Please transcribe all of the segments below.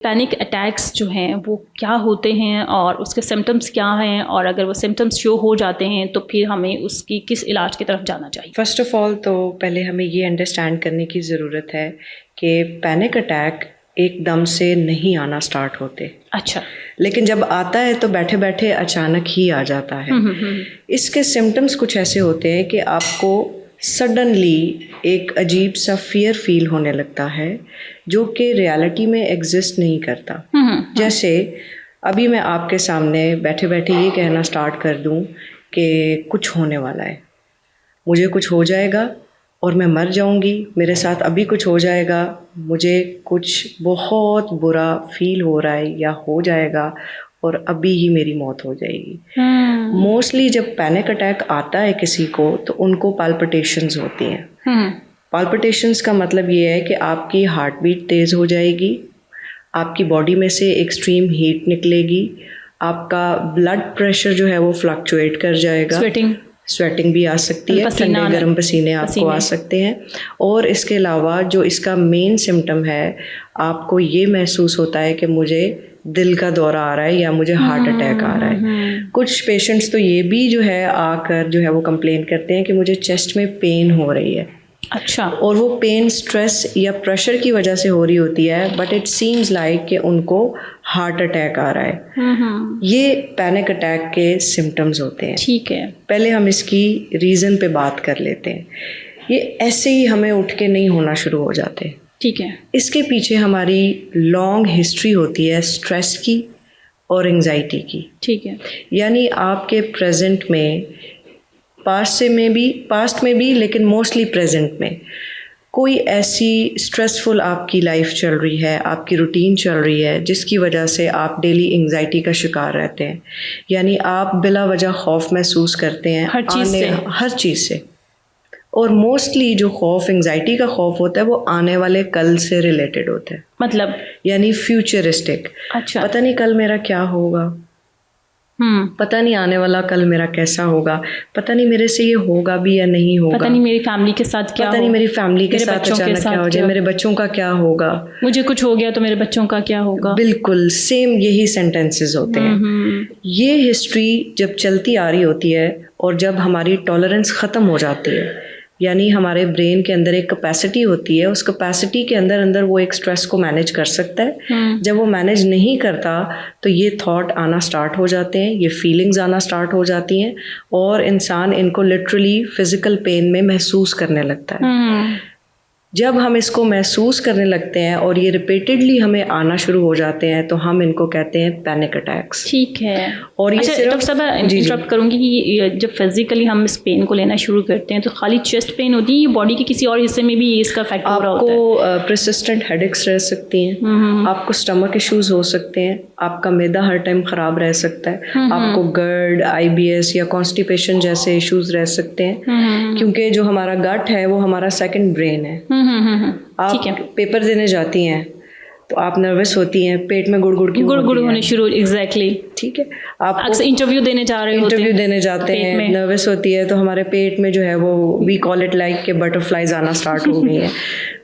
Panic attacks जो हैं वो क्या होते हैं और उसके सिम्टम्स क्या हैं, और अगर वो सिम्टम्स शो हो जाते हैं तो फिर हमें उसकी किस इलाज की तरफ जाना चाहिए? फ़र्स्ट ऑफ़ ऑल तो पहले हमें ये अंडरस्टैंड करने की ज़रूरत है कि पैनिक अटैक एकदम से नहीं आना स्टार्ट होते। अच्छा। लेकिन जब आता है तो बैठे बैठे अचानक ही आ जाता है। इसके सिम्टम्स कुछ ऐसे होते हैं कि आपको सडनली एक अजीब सा फियर फील होने लगता है जो कि रियलिटी में एग्जिस्ट नहीं करता। जैसे अभी मैं आपके सामने बैठे बैठे ये कहना स्टार्ट कर दूं कि कुछ होने वाला है, मुझे कुछ हो जाएगा और मैं मर जाऊंगी, मेरे साथ अभी कुछ हो जाएगा, मुझे कुछ बहुत बुरा फील हो रहा है या हो जाएगा और अभी ही मेरी मौत हो जाएगी। मोस्टली जब पैनिक अटैक आता है किसी को तो उनको पाल्पिटेशंस होती हैं। पाल्पिटेशंस का मतलब ये है कि आपकी हार्ट बीट तेज़ हो जाएगी, आपकी बॉडी में से एक्सट्रीम हीट निकलेगी, आपका ब्लड प्रेशर जो है वो फ्लक्चुएट कर जाएगा, स्वेटिंग भी आ सकती है, ठंडे गर्म पसीने आपको आ सकते हैं। और इसके अलावा जो इसका मेन सिम्टम है, आपको ये महसूस होता है कि मुझे दिल का दौरा आ रहा है या मुझे हार्ट अटैक आ रहा है। कुछ पेशेंट्स तो ये भी जो है आकर जो है वो कंप्लेन करते हैं कि मुझे चेस्ट में पेन हो रही है। अच्छा। और वो पेन स्ट्रेस या प्रेशर की वजह से हो रही होती है, बट इट सीम्स लाइक कि उनको हार्ट अटैक आ रहा है। ये पैनिक अटैक के सिम्टम्स होते हैं। ठीक है, पहले हम इसकी रीज़न पे बात कर लेते हैं। ये ऐसे ही हमें उठ के नहीं होना शुरू हो जाते। ठीक है। इसके पीछे हमारी लॉन्ग हिस्ट्री होती है स्ट्रेस की और एंजाइटी की। ठीक है। यानी आपके प्रेजेंट में, पास्ट में भी लेकिन मोस्टली प्रेजेंट में कोई ऐसी स्ट्रेसफुल आपकी लाइफ चल रही है, आपकी रूटीन चल रही है जिसकी वजह से आप डेली एंजाइटी का शिकार रहते हैं। यानी आप बिला वजह खौफ महसूस करते हैं हर चीज़ से। और मोस्टली जो खौफ, एंजाइटी का खौफ होता है वो आने वाले कल से रिलेटेड होता है। मतलब यानी फ्यूचरिस्टिक। अच्छा। पता नहीं कल मेरा क्या होगा, पता नहीं आने वाला कल मेरा कैसा होगा, पता नहीं मेरे से ये होगा भी या नहीं होगा, पता नहीं मेरी फैमिली के साथ क्या, पता नहीं मेरी फैमिली के साथ अचानक क्या हो जाए, मेरे बच्चों का क्या होगा, मुझे कुछ हो गया तो मेरे बच्चों का क्या होगा। बिल्कुल सेम यही सेंटेंसेस होते हैं। ये हिस्ट्री जब चलती आ रही होती है और जब हमारी टॉलरेंस ख़त्म हो जाती है, यानी हमारे ब्रेन के अंदर एक कैपेसिटी होती है, उस कैपेसिटी के अंदर वो एक स्ट्रेस को मैनेज कर सकता है। जब वो मैनेज नहीं करता तो ये थॉट आना स्टार्ट हो जाते हैं, ये फीलिंग्स आना स्टार्ट हो जाती हैं और इंसान इनको लिटरली फिजिकल पेन में महसूस करने लगता है। जब हम इसको महसूस करने लगते हैं और ये रिपीटेडली हमें आना शुरू हो जाते हैं तो हम इनको कहते हैं पैनिक अटैक्स। ठीक है। और ये डॉक्टर साहब इंटरप्ट करूँगी कि जब फिजिकली हम इस पेन को लेना शुरू करते हैं तो खाली चेस्ट पेन होती है, ये बॉडी के किसी और हिस्से में भी इसका इफेक्ट हो रहा होता है? आपको परसिस्टेंट हेडेक्स रह सकती हैं, आपको स्टमक इश्यूज हो सकते हैं, आपका मैदा हर टाइम ख़राब रह सकता है, आपको GERD, IBS या कॉन्स्टिपेशन जैसे इश्यूज रह सकते हैं। क्योंकि जो हमारा गट है वो हमारा सेकंड ब्रेन है। आप पेपर देने जाती हैं तो आप नर्वस होती हैं, पेट में गुड़गुड़ होने शुरू, एग्जैक्टली। ठीक है। आप इंटरव्यू देने जाते हैं, नर्वस होती है तो हमारे पेट में जो है वो वी कॉल इट लाइक के बटरफ्लाइज आना स्टार्ट हो गई है।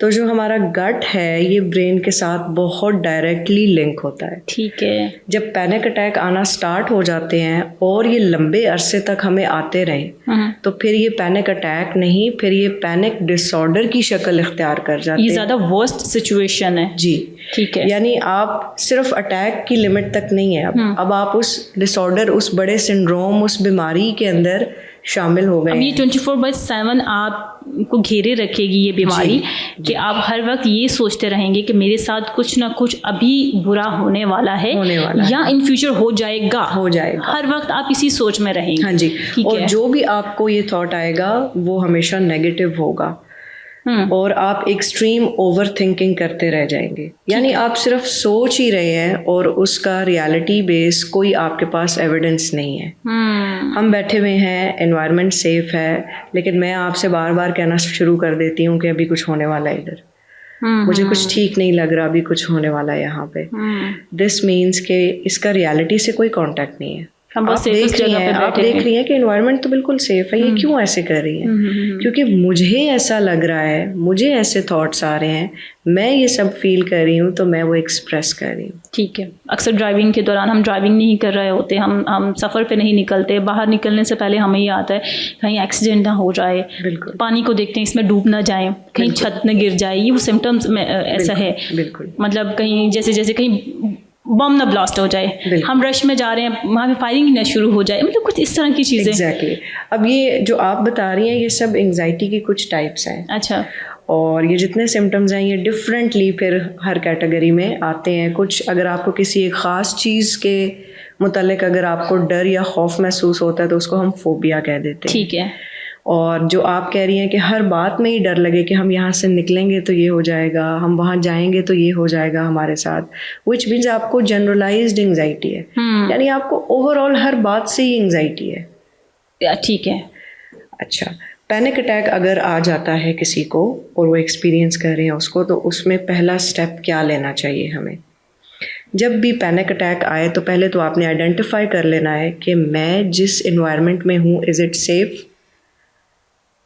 तो जो हमारा गट है ये ब्रेन के साथ बहुत डायरेक्टली लिंक होता है। ठीक है। जब पैनिक अटैक आना स्टार्ट हो जाते हैं और ये लंबे अरसे तक हमें आते रहें तो फिर ये पैनिक अटैक नहीं, फिर ये पैनिक डिसऑर्डर की शक्ल इख्तियार कर जाते हैं। ये ज़्यादा वर्स्ट सिचुएशन है। जी, ठीक है। यानी आप सिर्फ अटैक की लिमिट तक नहीं है, अब आप उस डिसऑर्डर, उस बड़े सिंड्रोम, उस बीमारी के अंदर शामिल हो गए। अब ये 24/7 आपको घेरे रखेगी ये बीमारी कि आप हर वक्त ये सोचते रहेंगे कि मेरे साथ कुछ ना कुछ अभी बुरा होने वाला है या इन फ्यूचर हो जाएगा। हर वक्त आप इसी सोच में रहेंगे। हाँ जी। और जो भी आपको ये थॉट आएगा वो हमेशा नेगेटिव होगा और आप एक्सट्रीम ओवर थिंकिंग करते रह जाएंगे। यानी आप सिर्फ सोच ही रहे हैं और उसका रियलिटी बेस कोई आपके पास एविडेंस नहीं है। हम बैठे हुए हैं, एनवायरनमेंट सेफ है, लेकिन मैं आपसे बार बार कहना शुरू कर देती हूँ कि अभी कुछ होने वाला है इधर, मुझे कुछ ठीक नहीं लग रहा, अभी कुछ होने वाला है यहाँ पे। दिस मीन्स कि इसका रियलिटी से कोई कांटेक्ट नहीं है, हम बस आप देख safest रही जगह हैं, पे आप बैठे देख हैं। रही हैं कि इन्वायरमेंट तो बिल्कुल सेफ है, ये क्यों ऐसे कर रही है? क्योंकि मुझे ऐसा लग रहा है, मुझे ऐसे थॉट्स आ रहे हैं, मैं ये सब फील कर रही हूँ, तो मैं वो एक्सप्रेस कर रही हूँ। ठीक है। अक्सर ड्राइविंग के दौरान हम ड्राइविंग नहीं कर रहे होते, हम सफ़र पे नहीं निकलते, बाहर निकलने से पहले हमें ये आता है कहीं एक्सीडेंट ना हो जाए, बिल्कुल। पानी को देखते हैं इसमें डूब ना जाए, कहीं छत न गिर जाए, ये वो सिम्टम्स में ऐसा है। बिल्कुल। मतलब कहीं जैसे कहीं बम ना ब्लास्ट हो जाए, हम रश में जा रहे हैं, वहाँ पे फायरिंग ना शुरू हो जाए, मतलब कुछ इस तरह की चीज़ें। एग्जैक्टली। अब ये जो आप बता रही हैं, ये सब एंग्जाइटी की कुछ टाइप्स हैं। अच्छा। और ये जितने सिम्टम्स हैं, ये डिफरेंटली फिर हर कैटेगरी में आते हैं। कुछ अगर आपको किसी एक ख़ास चीज़ के मुतालिक अगर आपको डर या खौफ महसूस होता है, तो उसको हम फोबिया कह देते हैं। ठीक है। और जो आप कह रही हैं कि हर बात में ही डर लगे कि हम यहाँ से निकलेंगे तो ये हो जाएगा, हम वहाँ जाएंगे तो ये हो जाएगा हमारे साथ, विच मीन्स आपको जनरलाइज्ड एंग्जाइटी है। यानी आपको ओवरऑल हर बात से ही एंग्जाइटी है। ठीक है। अच्छा, पैनिक अटैक अगर आ जाता है किसी को और वो एक्सपीरियंस कर रहे हैं उसको, तो उसमें पहला स्टेप क्या लेना चाहिए हमें? जब भी पैनिक अटैक आए तो पहले तो आपने आइडेंटिफाई कर लेना है कि मैं जिस इन्वायरमेंट में हूँ, इज़ इट सेफ?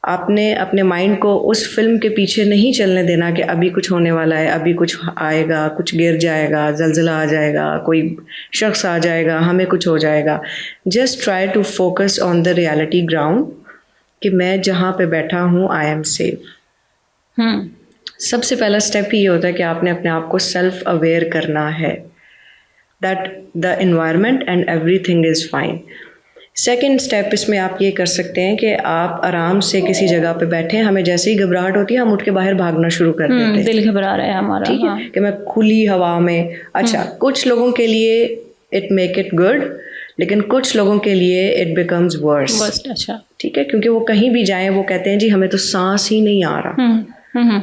आपने अपने माइंड को उस फिल्म के पीछे नहीं चलने देना कि अभी कुछ होने वाला है, अभी कुछ आएगा, कुछ गिर जाएगा, जलजिला आ जाएगा, कोई शख्स आ जाएगा, हमें कुछ हो जाएगा। Just try to focus on the reality ground कि मैं जहाँ पे बैठा हूँ, आई एम सेफ। सबसे पहला स्टेप ये होता है कि आपने अपने आप को सेल्फ अवेयर करना है that the environment and everything is fine. Second step इसमें आप ये कर सकते हैं कि आप आराम से किसी जगह पे बैठे हैं, हमें जैसे ही घबराहट होती है हम उठ के बाहर भागना शुरू कर देते हैं। दिल घबरा रहा है हमारा, ठीक है, कि मैं खुली हवा में। अच्छा, कुछ लोगों के लिए इट मेक इट गुड, लेकिन कुछ लोगों के लिए इट बिकम्स वर्स। अच्छा। ठीक है, क्योंकि वो कहीं भी जाएं वो कहते हैं जी हमें तो सांस ही नहीं आ रहा,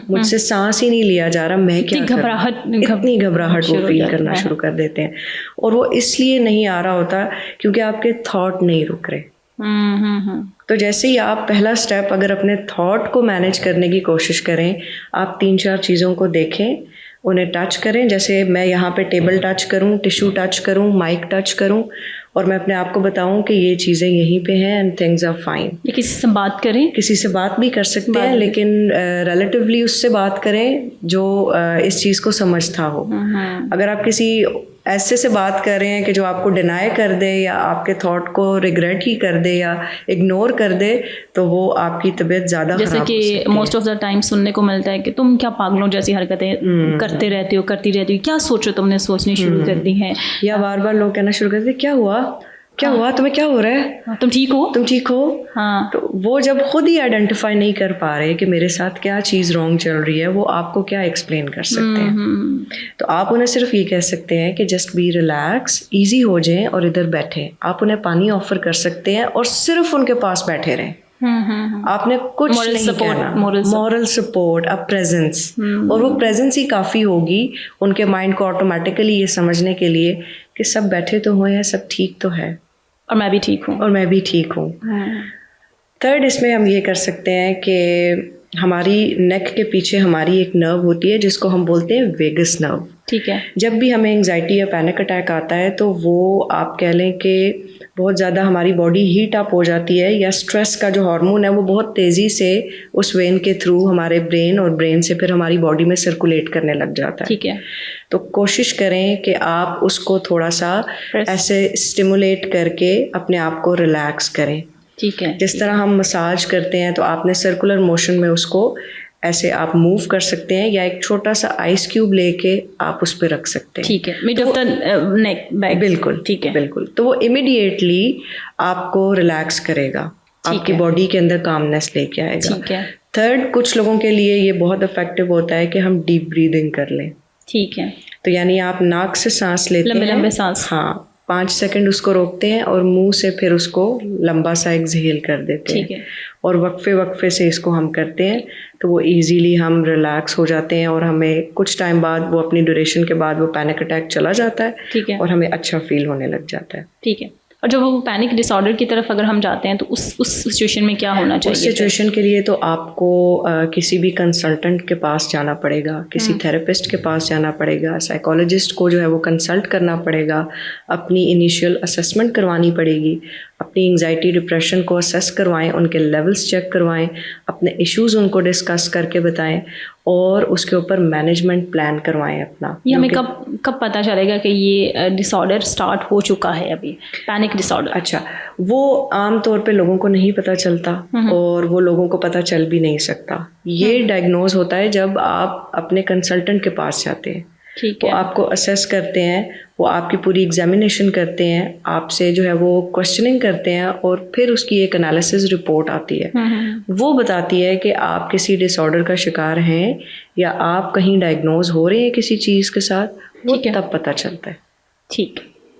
मुझसे सांस ही नहीं लिया जा रहा, मैं क्या करूं? इतनी घबराहट वो फील करना शुरू कर देते हैं। और वो इसलिए नहीं आ रहा होता क्योंकि आपके थॉट नहीं रुक रहे। तो जैसे ही आप पहला स्टेप अगर अपने थॉट को मैनेज करने की कोशिश करें, आप 3-4 चीज़ों को देखें, उन्हें टच करें। जैसे मैं यहाँ पे टेबल टच करूँ, टिश्यू टच करूँ, माइक टच करूँ, और मैं अपने आप को बताऊं कि ये चीज़ें यहीं पे हैं एंड थिंग्स आर फाइन। ये किसी से बात करें, किसी से बात भी कर सकते हैं, लेकिन रिलेटिवली उससे बात करें जो इस चीज़ को समझता हो। अगर आप किसी ऐसे से बात कर रहे हैं कि जो आपको डिनाई कर दे या आपके थॉट को रिग्रेट ही कर दे या इग्नोर कर दे, तो वो आपकी तबीयत ज़्यादा जैसे कि मोस्ट ऑफ द टाइम सुनने को मिलता है कि तुम क्या पागलों जैसी हरकतें करते रहते हो, करती रहती हो, क्या सोचो, तुमने सोचनी शुरू कर दी है। या बार बार लोग कहना शुरू कर देते, क्या हुआ, क्या हुआ, तुम्हें क्या हो रहा है, तुम ठीक हो, तुम ठीक हो। हाँ। तो वो जब खुद ही आइडेंटिफाई नहीं कर पा रहे कि मेरे साथ क्या चीज़ रॉन्ग चल रही है, वो आपको क्या एक्सप्लेन कर सकते हैं? तो आप उन्हें सिर्फ ये कह सकते हैं कि जस्ट बी रिलैक्स, इजी हो जाएं और इधर बैठें। आप उन्हें पानी ऑफर कर सकते हैं और सिर्फ उनके पास बैठे रहें। आपने कुछ नहीं कहना, मॉरल सपोर्ट, अ प्रेजेंस, और वो प्रेजेंस ही काफ़ी होगी उनके माइंड को ऑटोमेटिकली ये समझने के लिए कि सब बैठे तो हुए हैं, सब ठीक तो है, और मैं भी ठीक हूँ, और मैं भी ठीक हूँ। थर्ड, इसमें हम ये कर सकते हैं कि हमारी नेक के पीछे हमारी एक नर्व होती है जिसको हम बोलते हैं वेगस नर्व। ठीक है। जब भी हमें एंग्जाइटी या पैनिक अटैक आता है तो वो आप कह लें कि बहुत ज़्यादा हमारी बॉडी हीट अप हो जाती है, या स्ट्रेस का जो हार्मोन है वो बहुत तेज़ी से उस वेन के थ्रू हमारे ब्रेन, और ब्रेन से फिर हमारी बॉडी में सर्कुलेट करने लग जाता है। ठीक है। तो कोशिश करें कि आप उसको थोड़ा सा ऐसे स्टिमुलेट करके अपने आप को रिलैक्स करें। ठीक है। जिस तरह हम मसाज करते हैं तो आपने सर्कुलर मोशन में उसको ऐसे आप मूव कर सकते हैं, या एक छोटा सा आइस क्यूब लेके आप उस पर रख सकते हैं। ठीक है, mid of the neck back. बिल्कुल, ठीक है, बिल्कुल। तो वो इमीडिएटली आपको रिलैक्स करेगा, आपकी बॉडी के अंदर कामनेस लेके आएगा। ठीक है। थर्ड, कुछ लोगों के लिए ये बहुत इफेक्टिव होता है कि हम डीप ब्रीदिंग कर लें। ठीक है। तो यानी आप नाक से सांस लेते हैं, लंबे सांस, हाँ, 5 सेकंड उसको रोकते हैं और मुंह से फिर उसको लंबा सा एक्सहेल कर देते हैं। ठीक है। और वक्फे से इसको हम करते हैं तो वो इजीली हम रिलैक्स हो जाते हैं, और हमें कुछ टाइम बाद, वो अपनी ड्यूरेशन के बाद वो पैनिक अटैक चला जाता है। ठीक है। और हमें अच्छा फील होने लग जाता है। ठीक है। और जब वो पैनिक डिसऑर्डर की तरफ अगर हम जाते हैं तो उस सिचुएशन में क्या होना चाहिए? उस सिचुएशन के लिए तो आपको किसी भी कंसल्टेंट के पास जाना पड़ेगा, किसी थेरेपिस्ट के पास जाना पड़ेगा, साइकोलॉजिस्ट को जो है वो कंसल्ट करना पड़ेगा, अपनी इनिशियल असेसमेंट करवानी पड़ेगी, अपनी एंजाइटी डिप्रेशन को असेस करवाएं, उनके लेवल्स चेक करवाएं, अपने इश्यूज़ उनको डिस्कस करके बताएं और उसके ऊपर मैनेजमेंट प्लान करवाएं अपना। ये हमें कब पता चलेगा कि ये डिसऑर्डर स्टार्ट हो चुका है अभी, पैनिक डिसऑर्डर? अच्छा, वो आम तौर पे लोगों को नहीं पता चलता और वो लोगों को पता चल भी नहीं सकता। ये डायग्नोज होता है जब आप अपने कंसल्टेंट के पास जाते हैं। ठीक वो है। आपको असेस करते हैं, वो आपकी पूरी एग्जामिनेशन करते हैं, आपसे जो है वो क्वेश्चनिंग करते हैं और फिर उसकी एक एनालिसिस रिपोर्ट आती है। वो बताती है कि आप किसी डिसऑर्डर का शिकार हैं या आप कहीं डायग्नोज हो रहे हैं किसी चीज़ के साथ, वो तब पता चलता है। ठीक है।